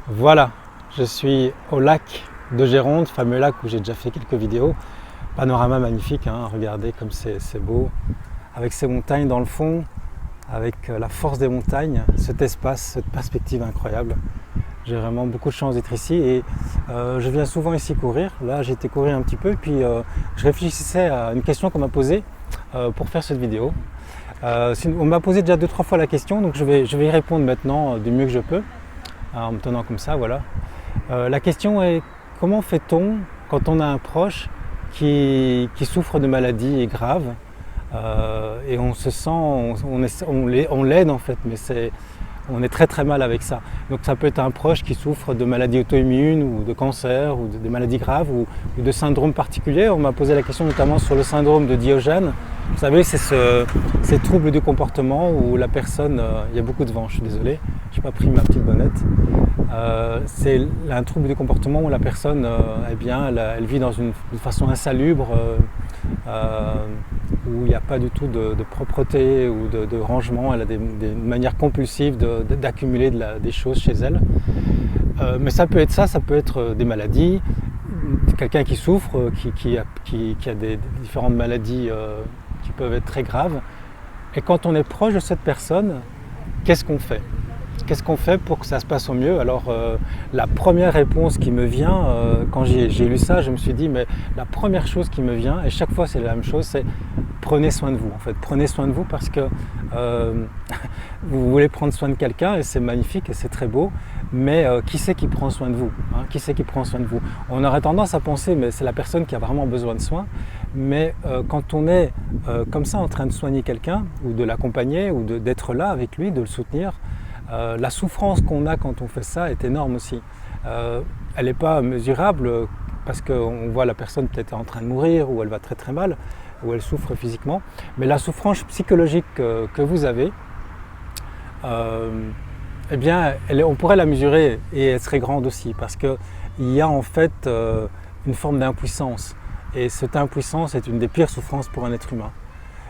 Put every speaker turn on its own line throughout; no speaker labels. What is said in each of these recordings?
Voilà, je suis au lac de Géronte, fameux lac où j'ai déjà fait quelques vidéos. Panorama magnifique, hein, regardez comme c'est beau. Avec ces montagnes dans le fond, avec la force des montagnes, cet espace, cette perspective incroyable. J'ai vraiment beaucoup de chance d'être ici et je viens souvent ici courir. Là, j'ai été courir un petit peu, puis je réfléchissais à une question qu'on m'a posée pour faire cette vidéo. On m'a posé déjà 2-3 fois la question, donc je vais y répondre maintenant du mieux que je peux, en me tenant comme ça, voilà. La question est: comment fait-on quand on a un proche qui souffre de maladies graves et on se sent, on l'aide en fait, mais on est très très mal avec ça. Donc ça peut être un proche qui souffre de maladies auto-immunes ou de cancer ou de maladies graves ou de syndromes particuliers. On m'a posé la question notamment sur le syndrome de Diogène. Vous savez, c'est ces troubles du comportement où la personne, il y a beaucoup de vent, je suis désolé, je n'ai pas pris ma petite bonnette. C'est un trouble du comportement où la personne, elle vit dans une façon insalubre, où il n'y a pas du tout de propreté ou de rangement. Elle a des manières compulsives d'accumuler des choses chez elle. Mais ça peut être ça peut être des maladies, quelqu'un qui souffre, qui a des différentes maladies qui peuvent être très graves. Et quand on est proche de cette personne, qu'est-ce qu'on fait ? Qu'est-ce qu'on fait pour que ça se passe au mieux? Alors la première réponse qui me vient, quand j'ai lu ça, je me suis dit, mais la première chose qui me vient, et chaque fois c'est la même chose, c'est prenez soin de vous. En fait, prenez soin de vous parce que vous voulez prendre soin de quelqu'un et c'est magnifique et c'est très beau, mais qui c'est qui prend soin de vous, hein? Qui c'est qui prend soin de vous? On aurait tendance à penser, mais c'est la personne qui a vraiment besoin de soins, mais quand on est comme ça en train de soigner quelqu'un, ou de l'accompagner, ou d'être là avec lui, de le soutenir, la souffrance qu'on a quand on fait ça est énorme aussi. Elle n'est pas mesurable parce qu'on voit la personne peut-être en train de mourir ou elle va très très mal ou elle souffre physiquement, mais la souffrance psychologique que vous avez, eh bien, on pourrait la mesurer et elle serait grande aussi parce qu'il y a en fait une forme d'impuissance et cette impuissance est une des pires souffrances pour un être humain.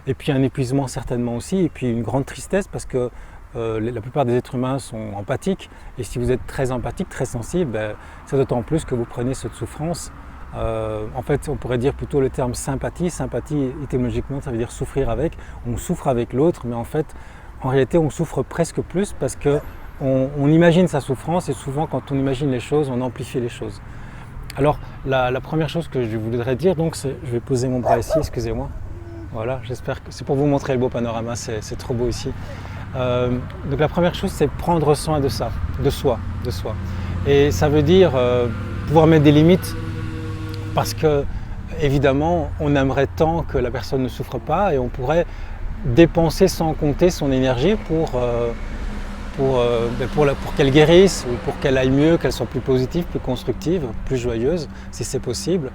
Et puis un épuisement certainement aussi, et puis une grande tristesse parce que la plupart des êtres humains sont empathiques et si vous êtes très empathique, très sensible, c'est d'autant plus que vous prenez cette souffrance. En fait, on pourrait dire plutôt le terme sympathie. Sympathie, étymologiquement, ça veut dire souffrir avec. On souffre avec l'autre, mais en fait, en réalité, on souffre presque plus parce qu'on imagine sa souffrance et souvent, quand on imagine les choses, on amplifie les choses. Alors, la première chose que je voudrais dire, donc, c'est, je vais poser mon bras ici, excusez-moi. Voilà, j'espère que c'est pour vous montrer le beau panorama, c'est trop beau ici. Donc la première chose, c'est prendre soin de ça, de soi. Et ça veut dire pouvoir mettre des limites parce que, évidemment, on aimerait tant que la personne ne souffre pas et on pourrait dépenser sans compter son énergie pour qu'elle guérisse ou pour qu'elle aille mieux, qu'elle soit plus positive, plus constructive, plus joyeuse, si c'est possible.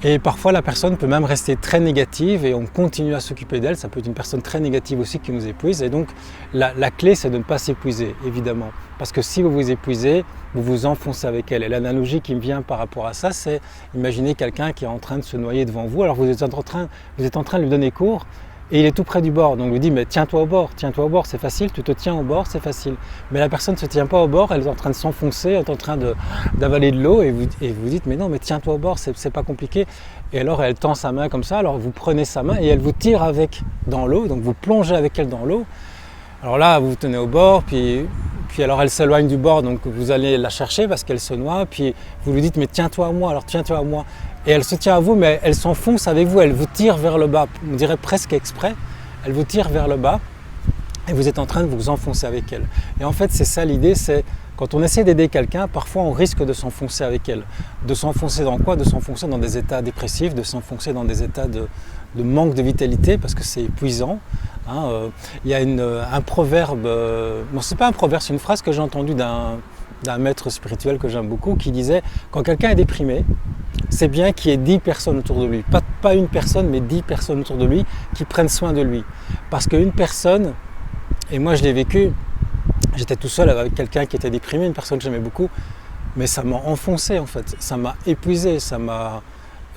Et parfois la personne peut même rester très négative et on continue à s'occuper d'elle. Ça peut être une personne très négative aussi qui nous épuise. Et donc la clé, c'est de ne pas s'épuiser, évidemment. Parce que si vous vous épuisez, vous vous enfoncez avec elle. Et l'analogie qui me vient par rapport à ça, c'est imaginez quelqu'un qui est en train de se noyer devant vous. Alors vous êtes en train de lui donner cours et il est tout près du bord. Donc vous dites, mais tiens-toi au bord, c'est facile, tu te tiens au bord, c'est facile. Mais la personne ne se tient pas au bord, elle est en train de s'enfoncer, elle est en train d'avaler de l'eau et vous dites, mais non, mais tiens-toi au bord, c'est pas compliqué. Et alors elle tend sa main comme ça, alors vous prenez sa main et elle vous tire avec dans l'eau, donc vous plongez avec elle dans l'eau. Alors là, vous vous tenez au bord, puis alors elle s'éloigne du bord, donc vous allez la chercher parce qu'elle se noie, puis vous lui dites, mais tiens-toi à moi, alors tiens-toi à moi. Et elle se tient à vous, mais elle s'enfonce avec vous, elle vous tire vers le bas, on dirait presque exprès, elle vous tire vers le bas et vous êtes en train de vous enfoncer avec elle. Et en fait, c'est ça l'idée, c'est quand on essaie d'aider quelqu'un, parfois on risque de s'enfoncer avec elle. De s'enfoncer dans quoi? De s'enfoncer dans des états dépressifs, de s'enfoncer dans des états de manque de vitalité parce que c'est épuisant. Il y a un proverbe, bon c'est pas un proverbe, c'est une phrase que j'ai entendue d'un maître spirituel que j'aime beaucoup qui disait « Quand quelqu'un est déprimé, c'est bien qu'il y ait 10 personnes autour de lui. Pas une personne, mais 10 personnes autour de lui qui prennent soin de lui. Parce qu'une personne, et moi je l'ai vécu, j'étais tout seul avec quelqu'un qui était déprimé, une personne que j'aimais beaucoup, mais ça m'a enfoncé en fait, ça m'a épuisé,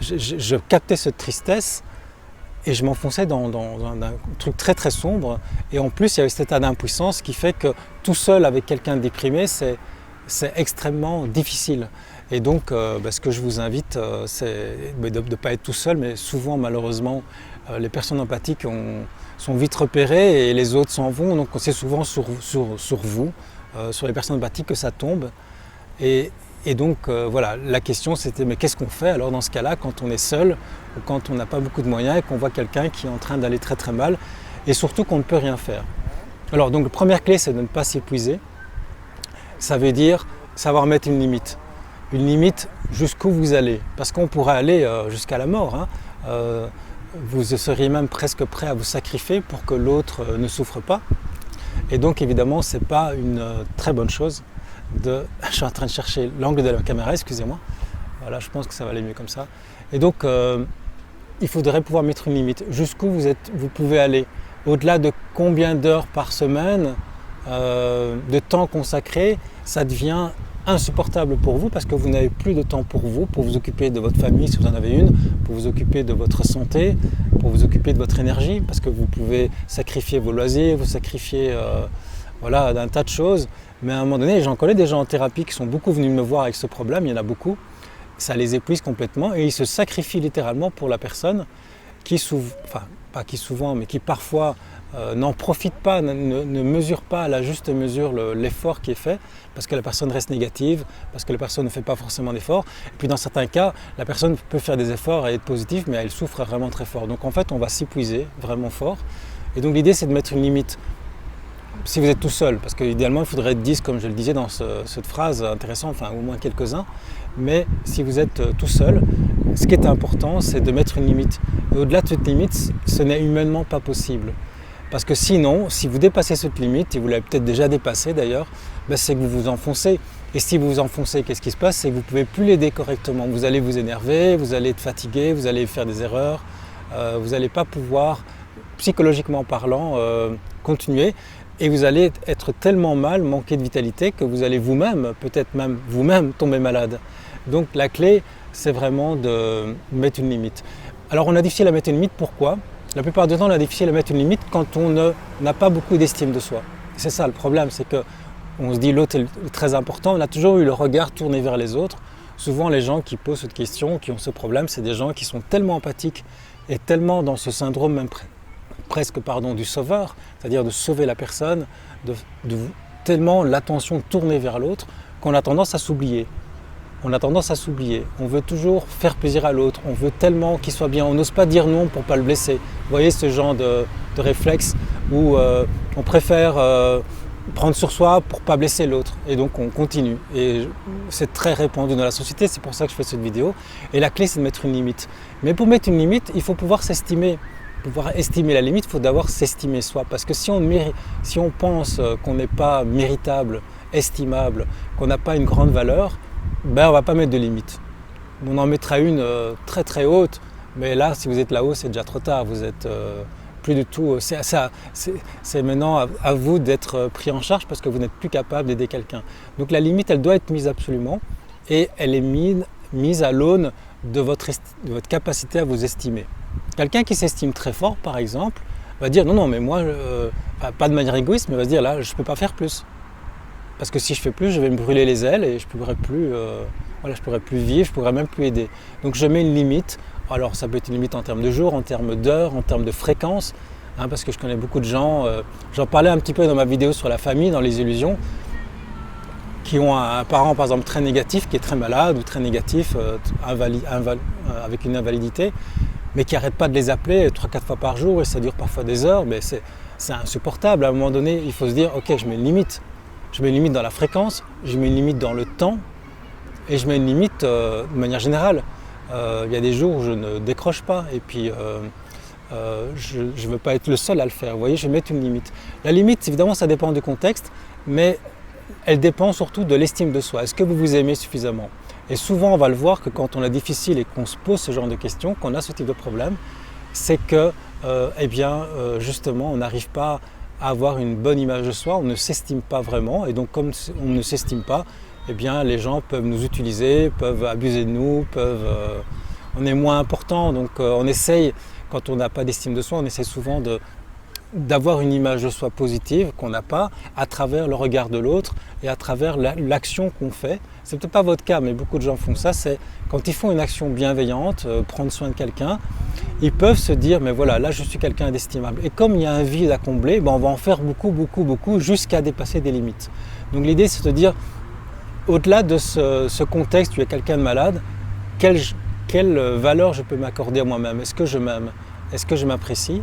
je captais cette tristesse et je m'enfonçais dans un truc très très sombre. Et en plus, il y avait cet état d'impuissance qui fait que tout seul avec quelqu'un de déprimé, c'est extrêmement difficile. Et donc, ce que je vous invite, c'est de ne pas être tout seul, mais souvent, malheureusement, les personnes empathiques sont vite repérées et les autres s'en vont. Donc, c'est souvent sur vous, sur les personnes empathiques que ça tombe. Et donc, voilà, la question c'était, mais qu'est-ce qu'on fait alors dans ce cas-là, quand on est seul, ou quand on n'a pas beaucoup de moyens et qu'on voit quelqu'un qui est en train d'aller très très mal, et surtout qu'on ne peut rien faire. Alors, donc, la première clé, c'est de ne pas s'épuiser. Ça veut dire savoir mettre une limite. Une limite jusqu'où vous allez. Parce qu'on pourrait aller jusqu'à la mort. Hein. Vous seriez même presque prêt à vous sacrifier pour que l'autre ne souffre pas. Et donc évidemment, ce n'est pas une très bonne chose de... Je suis en train de chercher l'angle de la caméra, excusez-moi. Voilà, je pense que ça va aller mieux comme ça. Et donc, il faudrait pouvoir mettre une limite. Jusqu'où vous pouvez aller. Au-delà de combien d'heures par semaine, de temps consacré, ça devient insupportable pour vous parce que vous n'avez plus de temps pour vous occuper de votre famille si vous en avez une, pour vous occuper de votre santé, pour vous occuper de votre énergie, parce que vous pouvez sacrifier vos loisirs, vous sacrifier voilà, d'un tas de choses. Mais à un moment donné, j'en connais des gens en thérapie qui sont beaucoup venus me voir avec ce problème, il y en a beaucoup, ça les épuise complètement et ils se sacrifient littéralement pour la personne qui pas qui souvent, mais qui parfois n'en profite pas, ne mesure pas à la juste mesure l'effort qui est fait, parce que la personne reste négative, parce que la personne ne fait pas forcément d'efforts. Et puis dans certains cas, la personne peut faire des efforts et être positive, mais elle souffre vraiment très fort. Donc en fait, on va s'épuiser vraiment fort. Et donc l'idée, c'est de mettre une limite. Si vous êtes tout seul, parce qu'idéalement, il faudrait être 10, comme je le disais dans cette phrase intéressante, enfin au moins quelques-uns. Mais si vous êtes tout seul, ce qui est important, c'est de mettre une limite. Et au-delà de cette limite, ce n'est humainement pas possible. Parce que sinon, si vous dépassez cette limite, et vous l'avez peut-être déjà dépassée d'ailleurs, c'est que vous vous enfoncez. Et si vous vous enfoncez, qu'est-ce qui se passe? C'est que vous ne pouvez plus l'aider correctement. Vous allez vous énerver, vous allez être fatigué, vous allez faire des erreurs, vous n'allez pas pouvoir, psychologiquement parlant, continuer. Et vous allez être tellement mal, manquer de vitalité, que vous allez vous-même, peut-être même vous-même, tomber malade. Donc la clé, c'est vraiment de mettre une limite. Alors on a difficile à mettre une limite, pourquoi? La plupart du temps, on a difficile à mettre une limite quand on n'a pas beaucoup d'estime de soi. C'est ça le problème, c'est qu'on se dit l'autre est très important, on a toujours eu le regard tourné vers les autres. Souvent les gens qui posent cette question, qui ont ce problème, c'est des gens qui sont tellement empathiques et tellement dans ce syndrome même presque du sauveur, c'est-à-dire de sauver la personne, tellement l'attention tournée vers l'autre qu'on a tendance à s'oublier. On veut toujours faire plaisir à l'autre, on veut tellement qu'il soit bien, on n'ose pas dire non pour ne pas le blesser. Vous voyez ce genre de réflexe où on préfère prendre sur soi pour ne pas blesser l'autre et donc on continue. Et c'est très répandu dans la société, c'est pour ça que je fais cette vidéo. Et la clé, c'est de mettre une limite. Mais pour mettre une limite, il faut pouvoir s'estimer. Pour pouvoir estimer la limite, il faut d'abord s'estimer soi. Parce que si on pense qu'on n'est pas méritable, estimable, qu'on n'a pas une grande valeur, on ne va pas mettre de limite. On en mettra une très très haute, mais là, si vous êtes là-haut, c'est déjà trop tard. Vous êtes plus du tout... C'est maintenant à vous d'être pris en charge parce que vous n'êtes plus capable d'aider quelqu'un. Donc la limite, elle doit être mise absolument et elle est mise à l'aune de votre capacité à vous estimer. Quelqu'un qui s'estime très fort, par exemple, va dire non, mais moi, pas de manière égoïste, mais va se dire là, je ne peux pas faire plus. Parce que si je fais plus, je vais me brûler les ailes et je ne pourrai plus, vivre, je ne pourrai même plus aider. Donc je mets une limite. Alors ça peut être une limite en termes de jours, en termes d'heures, en termes de fréquence, parce que je connais beaucoup de gens, j'en parlais un petit peu dans ma vidéo sur la famille, dans les illusions, qui ont un parent par exemple très négatif, qui est très malade ou très négatif, avec une invalidité, mais qui n'arrête pas de les appeler 3-4 fois par jour et ça dure parfois des heures, mais c'est insupportable. À un moment donné, il faut se dire, ok, je mets une limite. Je mets une limite dans la fréquence, je mets une limite dans le temps et je mets une limite de manière générale. Il y a des jours où je ne décroche pas et puis je ne veux pas être le seul à le faire. Vous voyez, je vais mettre une limite. La limite, évidemment, ça dépend du contexte, mais elle dépend surtout de l'estime de soi. Est-ce que vous vous aimez suffisamment? Et souvent, on va le voir que quand on est difficile et qu'on se pose ce genre de questions, qu'on a ce type de problème, c'est que, justement, on n'arrive pas à avoir une bonne image de soi, on ne s'estime pas vraiment, et donc comme on ne s'estime pas, eh bien les gens peuvent nous utiliser, peuvent abuser de nous, on est moins important, donc on essaye, quand on n'a pas d'estime de soi, on essaie souvent de d'avoir une image de soi positive qu'on n'a pas à travers le regard de l'autre et à travers l'action qu'on fait. C'est peut-être pas votre cas, mais beaucoup de gens font ça. C'est quand ils font une action bienveillante, prendre soin de quelqu'un, ils peuvent se dire mais voilà, là je suis quelqu'un d'estimable. Et comme il y a un vide à combler, ben on va en faire beaucoup jusqu'à dépasser des limites. Donc l'idée c'est de dire au-delà de ce contexte où il y a quelqu'un de malade, quelle valeur je peux m'accorder à moi-même? Est-ce que je m'aime? Est-ce que je m'apprécie?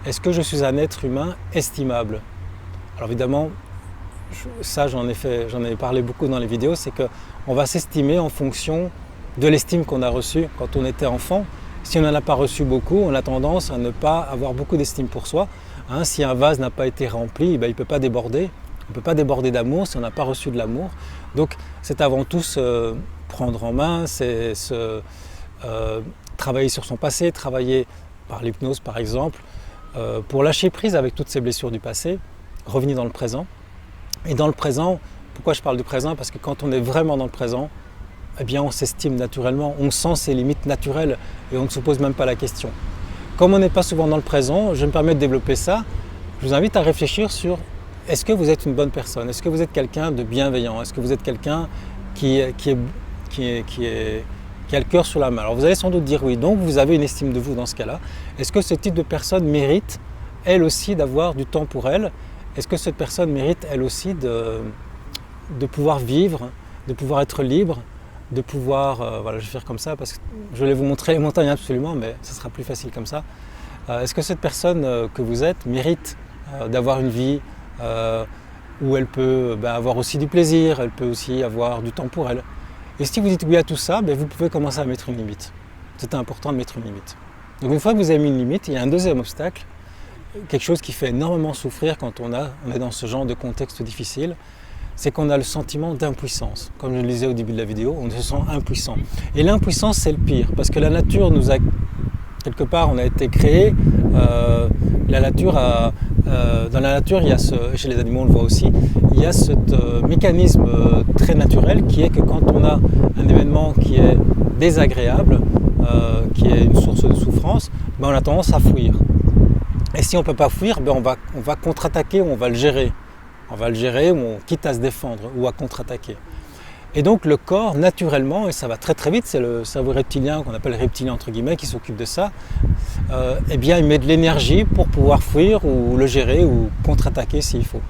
Est-ce que je suis un être humain estimable? Alors évidemment, ça j'en ai parlé beaucoup dans les vidéos, c'est qu'on va s'estimer en fonction de l'estime qu'on a reçue quand on était enfant. Si on n'en a pas reçu beaucoup, on a tendance à ne pas avoir beaucoup d'estime pour soi. Si un vase n'a pas été rempli, ben, il ne peut pas déborder. On ne peut pas déborder d'amour si on n'a pas reçu de l'amour. Donc c'est avant tout se prendre en main, c'est travailler sur son passé, travailler par l'hypnose par exemple, pour lâcher prise avec toutes ces blessures du passé, revenir dans le présent. Et dans le présent, pourquoi je parle du présent? Parce que quand on est vraiment dans le présent, eh bien on s'estime naturellement, on sent ses limites naturelles et on ne se pose même pas la question. Comme on n'est pas souvent dans le présent, je me permets de développer ça, je vous invite à réfléchir sur est-ce que vous êtes une bonne personne? Est-ce que vous êtes quelqu'un de bienveillant? Est-ce que vous êtes quelqu'un qui a le cœur sur la main? Alors vous allez sans doute dire oui, donc vous avez une estime de vous dans ce cas-là. Est-ce que ce type de personne mérite, elle aussi, d'avoir du temps pour elle? Est-ce que cette personne mérite, elle aussi, de pouvoir vivre, de pouvoir être libre, de pouvoir... voilà, je vais faire comme ça parce que je vais vous montrer les montagnes absolument, mais ce sera plus facile comme ça. Est-ce que cette personne que vous êtes mérite d'avoir une vie où elle peut avoir aussi du plaisir, elle peut aussi avoir du temps pour elle? Et si vous dites oui à tout ça, vous pouvez commencer à mettre une limite. C'est important de mettre une limite. Donc une fois que vous avez mis une limite, il y a un deuxième obstacle, quelque chose qui fait énormément souffrir quand on est dans ce genre de contexte difficile, c'est qu'on a le sentiment d'impuissance. Comme je le disais au début de la vidéo, on se sent impuissant. Et l'impuissance, c'est le pire, parce que la nature nous a, quelque part, on a été créé, dans la nature, il y a chez les animaux on le voit aussi, il y a ce mécanisme très naturel qui est que quand on a un événement qui est désagréable, qui est une source de souffrance, on a tendance à fuir. Et si on ne peut pas fuir, on va contre-attaquer ou on va le gérer. On va le gérer ou on quitte à se défendre ou à contre-attaquer. Et donc le corps, naturellement, et ça va très vite, c'est le cerveau reptilien, qu'on appelle reptilien entre guillemets, qui s'occupe de ça, il met de l'énergie pour pouvoir fuir ou le gérer ou contre-attaquer s'il faut.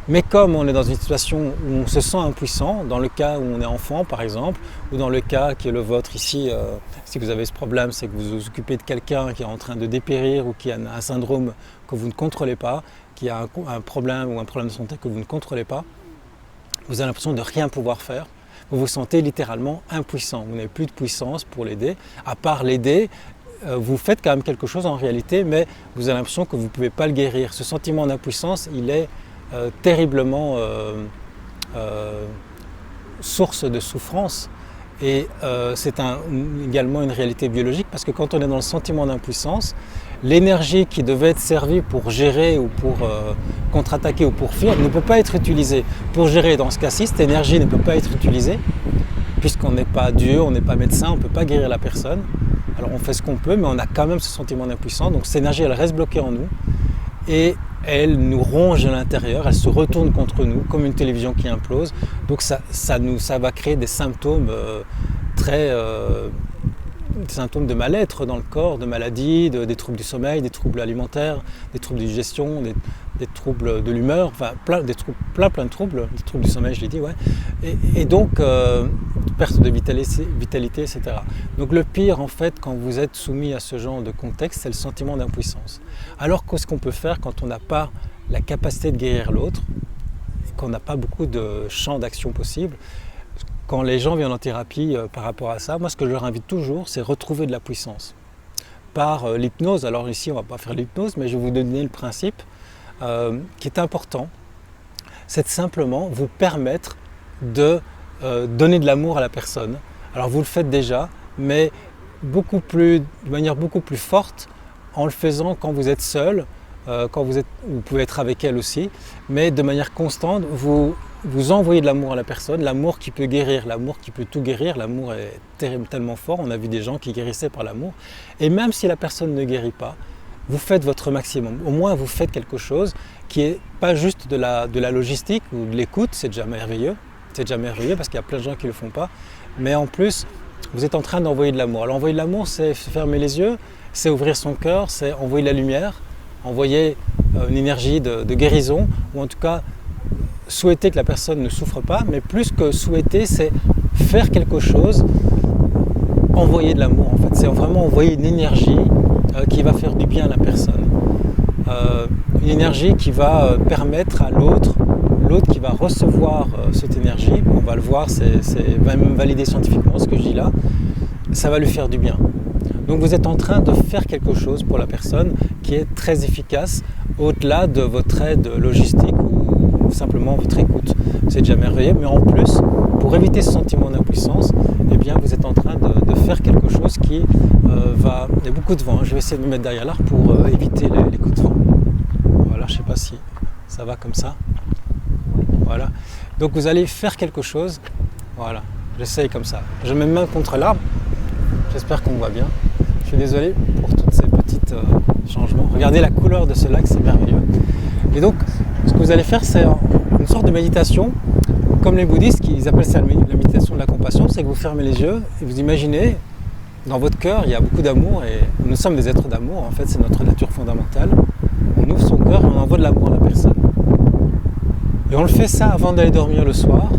Mais comme on est dans une situation où on se sent impuissant, dans le cas où on est enfant par exemple, ou dans le cas qui est le vôtre ici, si vous avez ce problème, c'est que vous vous occupez de quelqu'un qui est en train de dépérir ou qui a un syndrome que vous ne contrôlez pas, qui a un problème ou un problème de santé que vous ne contrôlez pas, vous avez l'impression de rien pouvoir faire, vous vous sentez littéralement impuissant, vous n'avez plus de puissance pour l'aider, à part l'aider, vous faites quand même quelque chose en réalité, mais vous avez l'impression que vous ne pouvez pas le guérir. Ce sentiment d'impuissance, il est terriblement source de souffrance et c'est également une réalité biologique parce que quand on est dans le sentiment d'impuissance, l'énergie qui devait être servie pour gérer ou pour contre-attaquer ou pour fuir ne peut pas être utilisée. Pour gérer dans ce cas-ci, cette énergie ne peut pas être utilisée puisqu'on n'est pas Dieu, on n'est pas médecin, on ne peut pas guérir la personne. Alors on fait ce qu'on peut mais on a quand même ce sentiment d'impuissance, donc cette énergie elle reste bloquée en nous et elle nous ronge à l'intérieur, elle se retourne contre nous comme une télévision qui implose. Donc ça va créer des symptômes des symptômes de mal-être dans le corps, de maladies, des troubles du sommeil, des troubles alimentaires, des troubles de digestion, des troubles de l'humeur, enfin plein de troubles, des troubles du sommeil je l'ai dit, ouais. Et donc perte de vitalité, etc. Donc le pire en fait quand vous êtes soumis à ce genre de contexte, c'est le sentiment d'impuissance. Alors qu'est-ce qu'on peut faire quand on n'a pas la capacité de guérir l'autre, et qu'on n'a pas beaucoup de champs d'action possibles? Quand les gens viennent en thérapie par rapport à ça, moi ce que je leur invite toujours, c'est retrouver de la puissance. Par l'hypnose, alors ici on ne va pas faire l'hypnose, mais je vais vous donner le principe qui est important, c'est de simplement vous permettre de donner de l'amour à la personne. Alors vous le faites déjà, mais de manière beaucoup plus forte en le faisant quand vous êtes seul, vous pouvez être avec elle aussi, mais de manière constante, vous envoyez de l'amour à la personne, l'amour qui peut guérir, l'amour qui peut tout guérir, l'amour est tellement fort, on a vu des gens qui guérissaient par l'amour, et même si la personne ne guérit pas, vous faites votre maximum. Au moins, vous faites quelque chose qui n'est pas juste de la logistique ou de l'écoute, c'est déjà merveilleux. C'est déjà merveilleux parce qu'il y a plein de gens qui ne le font pas. Mais en plus, vous êtes en train d'envoyer de l'amour. Alors envoyer de l'amour, c'est fermer les yeux, c'est ouvrir son cœur, c'est envoyer de la lumière, envoyer une énergie de guérison, ou en tout cas souhaiter que la personne ne souffre pas, mais plus que souhaiter, c'est faire quelque chose, envoyer de l'amour en fait. C'est vraiment envoyer une énergie qui va faire du bien à la personne. Une énergie qui va permettre à l'autre qui va recevoir cette énergie, on va le voir, c'est même validé scientifiquement ce que je dis là, ça va lui faire du bien. Donc vous êtes en train de faire quelque chose pour la personne qui est très efficace au-delà de votre aide logistique ou simplement votre écoute. C'est déjà merveilleux, mais en plus, pour éviter ce sentiment d'impuissance, eh bien vous êtes en train de faire quelque chose qui va... Il y a beaucoup de vent, je vais essayer de me mettre derrière l'arbre pour éviter les coups de vent. Voilà, je ne sais pas si ça va comme ça. Voilà. Donc vous allez faire quelque chose. Voilà, j'essaye comme ça. Je mets ma main contre l'arbre. J'espère qu'on me voit bien. Je suis désolé pour tous ces petits changements. Regardez la couleur de ce lac, c'est merveilleux. Et donc, ce que vous allez faire, c'est une sorte de méditation. Comme les bouddhistes, ils appellent ça la méditation de la compassion. C'est que vous fermez les yeux et vous imaginez, dans votre cœur, il y a beaucoup d'amour. Et nous sommes des êtres d'amour. En fait, c'est notre nature fondamentale. On ouvre son cœur et on envoie de l'amour à la personne. Et on le fait ça avant d'aller dormir le soir.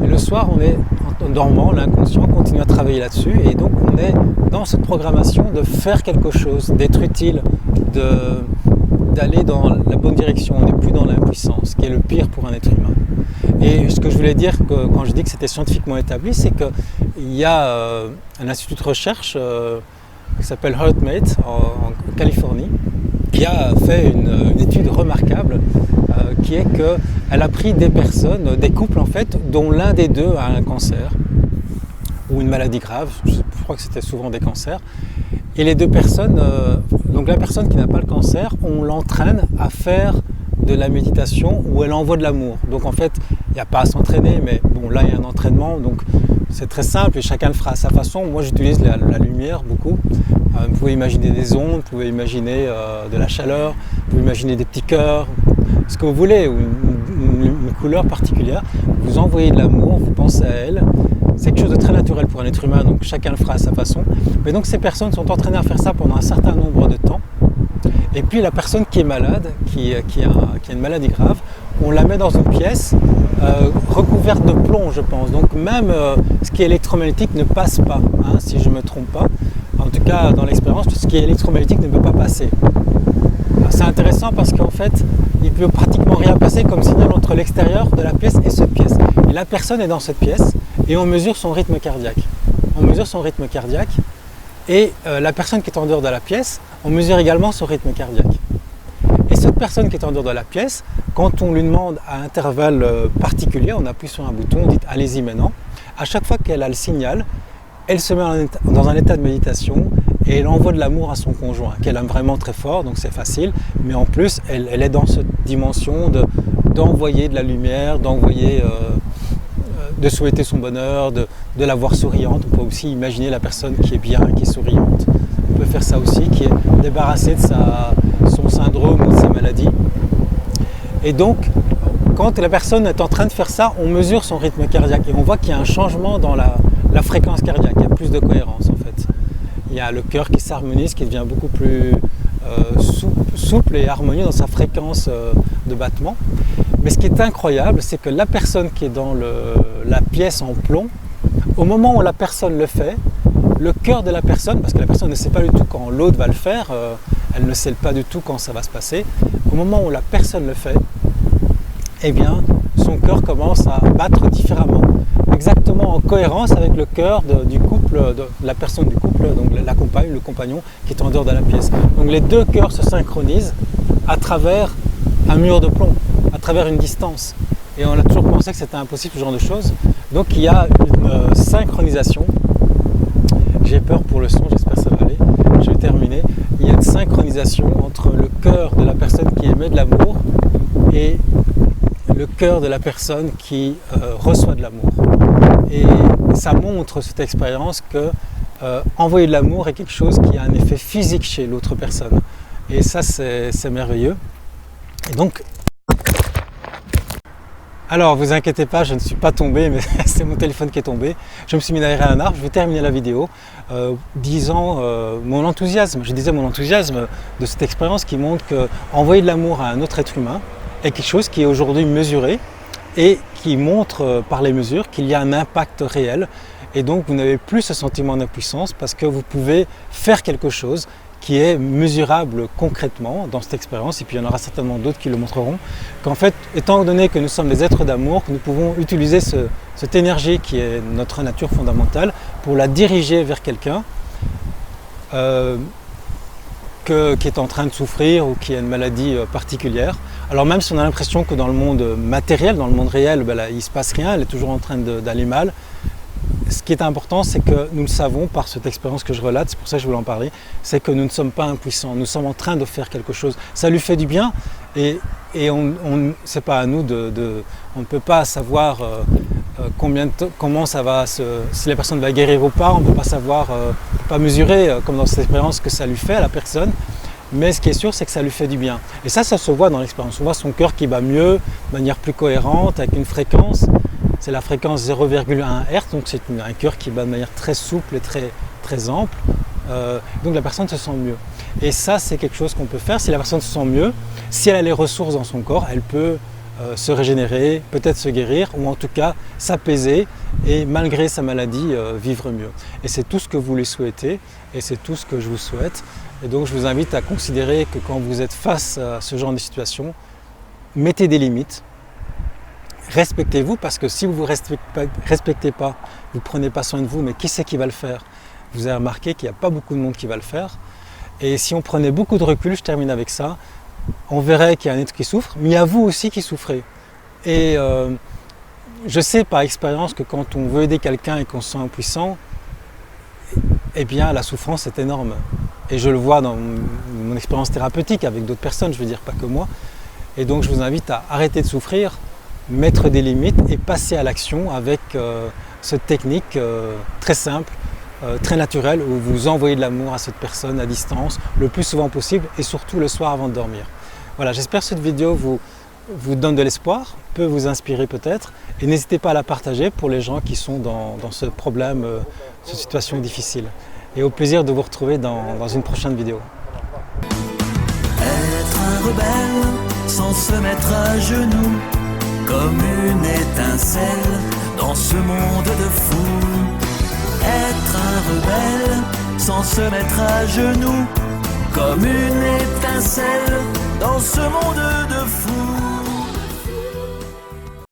Et le soir, on est en dormant, l'inconscient continue à travailler là-dessus. Et donc, on est dans cette programmation de faire quelque chose, d'être utile, d'aller dans la bonne direction. On n'est plus dans l'impuissance, qui est le pire pour un être humain. Et ce que je voulais dire quand je dis que c'était scientifiquement établi, c'est qu'il y a un institut de recherche qui s'appelle HeartMate en Californie, qui a fait une étude remarquable qui est qu'elle a pris des personnes, des couples en fait, dont l'un des deux a un cancer ou une maladie grave, je crois que c'était souvent des cancers, et les deux personnes, donc la personne qui n'a pas le cancer, on l'entraîne à faire de la méditation où elle envoie de l'amour. Donc en fait, il n'y a pas à s'entraîner, mais bon là il y a un entraînement, donc c'est très simple et chacun le fera à sa façon. Moi j'utilise la lumière beaucoup. Vous pouvez imaginer des ondes, vous pouvez imaginer de la chaleur, vous pouvez imaginer des petits cœurs, ce que vous voulez, ou une couleur particulière. Vous envoyez de l'amour, vous pensez à elle. C'est quelque chose de très naturel pour un être humain, donc chacun le fera à sa façon. Mais donc ces personnes sont entraînées à faire ça pendant un certain nombre de temps. Et puis la personne qui est malade, qui a une maladie grave, on la met dans une pièce recouverte de plomb, je pense. Donc même ce qui est électromagnétique ne passe pas, hein, si je ne me trompe pas. En tout cas, dans l'expérience, tout ce qui est électromagnétique ne peut pas passer. C'est intéressant parce qu'en fait, il ne peut pratiquement rien passer comme signal entre l'extérieur de la pièce et cette pièce. Et la personne est dans cette pièce et on mesure son rythme cardiaque. On mesure son rythme cardiaque et la personne qui est en dehors de la pièce, on mesure également son rythme cardiaque. Et cette personne qui est en dehors de la pièce, quand on lui demande à intervalles particuliers, on appuie sur un bouton, on dit « allez-y maintenant », à chaque fois qu'elle a le signal, elle se met dans un état de méditation et elle envoie de l'amour à son conjoint, qu'elle aime vraiment très fort, donc c'est facile, mais en plus, elle est dans cette dimension d'envoyer de la lumière, de souhaiter son bonheur, de la voir souriante. On peut aussi imaginer la personne qui est bien, qui est souriante. On peut faire ça aussi, qui est débarrassée de son syndrome ou de sa maladie. Et donc, quand la personne est en train de faire ça, on mesure son rythme cardiaque et on voit qu'il y a un changement dans la fréquence cardiaque, il y a plus de cohérence en fait. Il y a le cœur qui s'harmonise, qui devient beaucoup plus souple et harmonieux dans sa fréquence de battement. Mais ce qui est incroyable, c'est que la personne qui est dans la pièce en plomb, au moment où la personne le fait, le cœur de la personne, parce que la personne ne sait pas du tout quand l'autre va le faire, elle ne sait pas du tout quand ça va se passer, au moment où la personne le fait, eh bien, son cœur commence à battre différemment, exactement en cohérence avec le cœur du couple, de la personne du couple, donc la compagne, le compagnon qui est en dehors de la pièce. Donc les deux cœurs se synchronisent à travers un mur de plomb, à travers une distance. Et on a toujours pensé que c'était impossible ce genre de choses. Donc il y a une synchronisation. J'ai peur pour le son, j'espère que ça va aller. Je vais terminer. Il y a une synchronisation entre le cœur de la personne qui émet de l'amour et le cœur de la personne qui reçoit de l'amour. Et ça montre cette expérience que envoyer de l'amour est quelque chose qui a un effet physique chez l'autre personne. Et ça, c'est merveilleux. Et donc, alors vous inquiétez pas, je ne suis pas tombé, mais c'est mon téléphone qui est tombé. Je me suis mis derrière un arbre. Je vais terminer la vidéo disant mon enthousiasme. Je disais mon enthousiasme de cette expérience qui montre qu'envoyer de l'amour à un autre être humain est quelque chose qui est aujourd'hui mesuré et qui montre par les mesures qu'il y a un impact réel. Et donc vous n'avez plus ce sentiment d'impuissance parce que vous pouvez faire quelque chose qui est mesurable concrètement dans cette expérience, et puis il y en aura certainement d'autres qui le montreront, qu'en fait, étant donné que nous sommes des êtres d'amour, que nous pouvons utiliser cette énergie qui est notre nature fondamentale pour la diriger vers quelqu'un qui est en train de souffrir ou qui a une maladie particulière. Alors même si on a l'impression que dans le monde matériel, dans le monde réel, il ne se passe rien, elle est toujours en train d'aller mal, ce qui est important, c'est que nous le savons par cette expérience que je relate, c'est pour ça que je voulais en parler, c'est que nous ne sommes pas impuissants, nous sommes en train de faire quelque chose. Ça lui fait du bien et c'est pas à nous on ne peut pas savoir comment ça va, si la personne va guérir ou pas, on ne peut pas savoir, on ne peut pas mesurer comme dans cette expérience que ça lui fait à la personne. Mais ce qui est sûr, c'est que ça lui fait du bien. Et ça se voit dans l'expérience. On voit son cœur qui bat mieux, de manière plus cohérente, avec une fréquence. C'est la fréquence 0,1 Hz, donc c'est un cœur qui bat de manière très souple et très ample. Donc la personne se sent mieux. Et ça, c'est quelque chose qu'on peut faire. Si la personne se sent mieux, si elle a les ressources dans son corps, elle peut se régénérer, peut-être se guérir, ou en tout cas s'apaiser et malgré sa maladie, vivre mieux. Et c'est tout ce que vous lui souhaitez, et c'est tout ce que je vous souhaite. Et donc je vous invite à considérer que quand vous êtes face à ce genre de situation, mettez des limites. Respectez-vous, parce que si vous ne vous respectez pas, vous ne prenez pas soin de vous, mais qui c'est qui va le faire? Vous avez remarqué qu'il n'y a pas beaucoup de monde qui va le faire. Et si on prenait beaucoup de recul, je termine avec ça, on verrait qu'il y a un être qui souffre, mais il y a vous aussi qui souffrez. Et je sais par expérience que quand on veut aider quelqu'un et qu'on se sent impuissant, eh bien la souffrance est énorme. Et je le vois dans mon expérience thérapeutique avec d'autres personnes, je veux dire pas que moi. Et donc je vous invite à arrêter de souffrir, mettre des limites et passer à l'action avec cette technique très simple, très naturelle, où vous envoyez de l'amour à cette personne à distance le plus souvent possible et surtout le soir avant de dormir. Voilà, j'espère que cette vidéo vous donne de l'espoir, peut vous inspirer peut-être, et n'hésitez pas à la partager pour les gens qui sont dans ce problème, cette situation difficile. Et au plaisir de vous retrouver dans une prochaine vidéo.
Être un rebelle sans se mettre à genoux, comme une étincelle dans ce monde de fous. Être un rebelle sans se mettre à genoux, comme une étincelle dans ce monde de fous.